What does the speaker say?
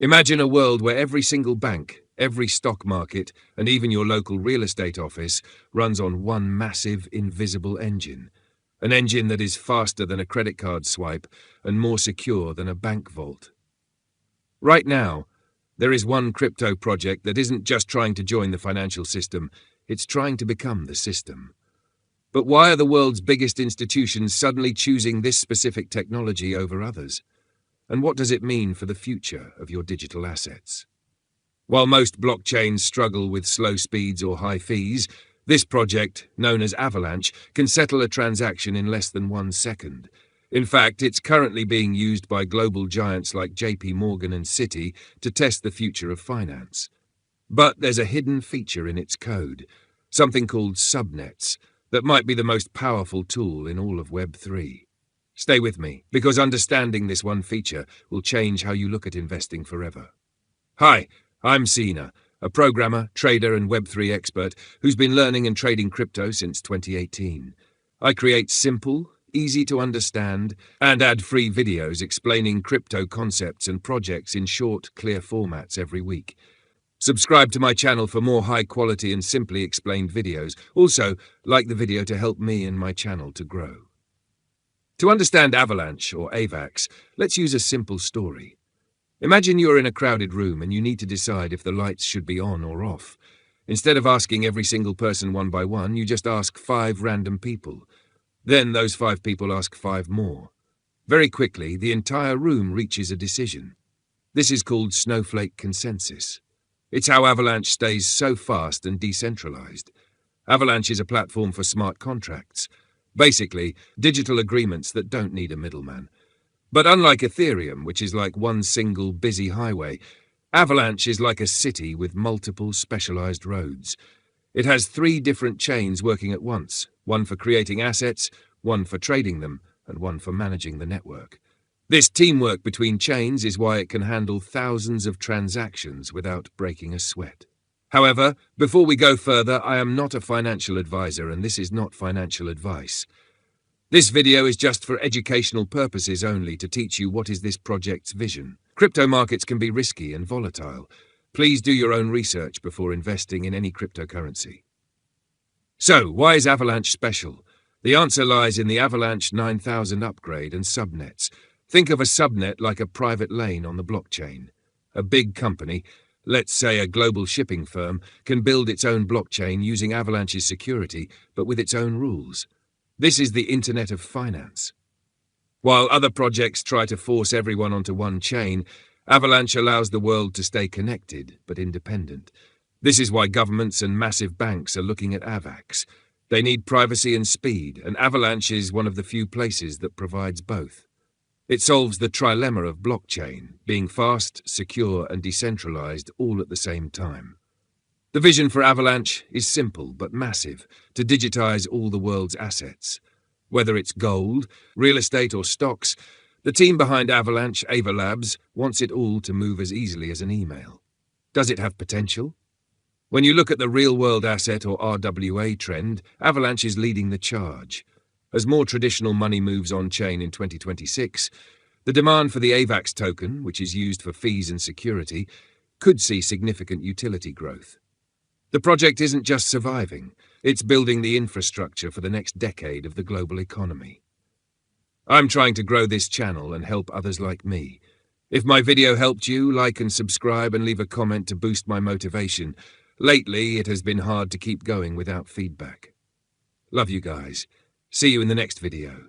Imagine a world where every single bank, every stock market, and even your local real estate office runs on one massive, invisible engine. An engine that is faster than a credit card swipe and more secure than a bank vault. Right now, there is one crypto project that isn't just trying to join the financial system, it's trying to become the system. But why are the world's biggest institutions suddenly choosing this specific technology over others? And what does it mean for the future of your digital assets? While most blockchains struggle with slow speeds or high fees, this project, known as Avalanche, can settle a transaction in less than 1 second. In fact, it's currently being used by global giants like JPMorgan and Citi to test the future of finance. But there's a hidden feature in its code, something called Subnets, that might be the most powerful tool in all of Web3. Stay with me, because understanding this one feature will change how you look at investing forever. Hi, I'm Sina, a programmer, trader, and Web3 expert who's been learning and trading crypto since 2018. I create simple, easy to understand, and ad-free videos explaining crypto concepts and projects in short, clear formats every week. Subscribe to my channel for more high-quality and simply explained videos. Also, like the video to help me and my channel to grow. To understand Avalanche, or AVAX, let's use a simple story. Imagine you're in a crowded room and you need to decide if the lights should be on or off. Instead of asking every single person one by one, you just ask 5 random people. Then those 5 people ask 5 more. Very quickly, the entire room reaches a decision. This is called Snowflake consensus. It's how Avalanche stays so fast and decentralized. Avalanche is a platform for smart contracts. Basically, digital agreements that don't need a middleman. But unlike Ethereum, which is like one single busy highway, Avalanche is like a city with multiple specialized roads. It has 3 different chains working at once, one for creating assets, one for trading them, and one for managing the network. This teamwork between chains is why it can handle thousands of transactions without breaking a sweat. However, before we go further, I am not a financial advisor and this is not financial advice. This video is just for educational purposes only to teach you what is this project's vision. Crypto markets can be risky and volatile. Please do your own research before investing in any cryptocurrency. So, why is Avalanche special? The answer lies in the Avalanche 9000 upgrade and subnets. Think of a subnet like a private lane on the blockchain. A big company, let's say a global shipping firm, can build its own blockchain using Avalanche's security, but with its own rules. This is the Internet of Finance. While other projects try to force everyone onto one chain, Avalanche allows the world to stay connected, but independent. This is why governments and massive banks are looking at AVAX. They need privacy and speed, and Avalanche is one of the few places that provides both. It solves the trilemma of blockchain, being fast, secure, and decentralized all at the same time. The vision for Avalanche is simple but massive, to digitize all the world's assets. Whether it's gold, real estate, or stocks, the team behind Avalanche, AVAX, wants it all to move as easily as an email. Does it have potential? When you look at the real-world asset or RWA trend, Avalanche is leading the charge. As more traditional money moves on-chain in 2026, the demand for the AVAX token, which is used for fees and security, could see significant utility growth. The project isn't just surviving, it's building the infrastructure for the next decade of the global economy. I'm trying to grow this channel and help others like me. If my video helped you, like and subscribe and leave a comment to boost my motivation. Lately, it has been hard to keep going without feedback. Love you guys. See you in the next video.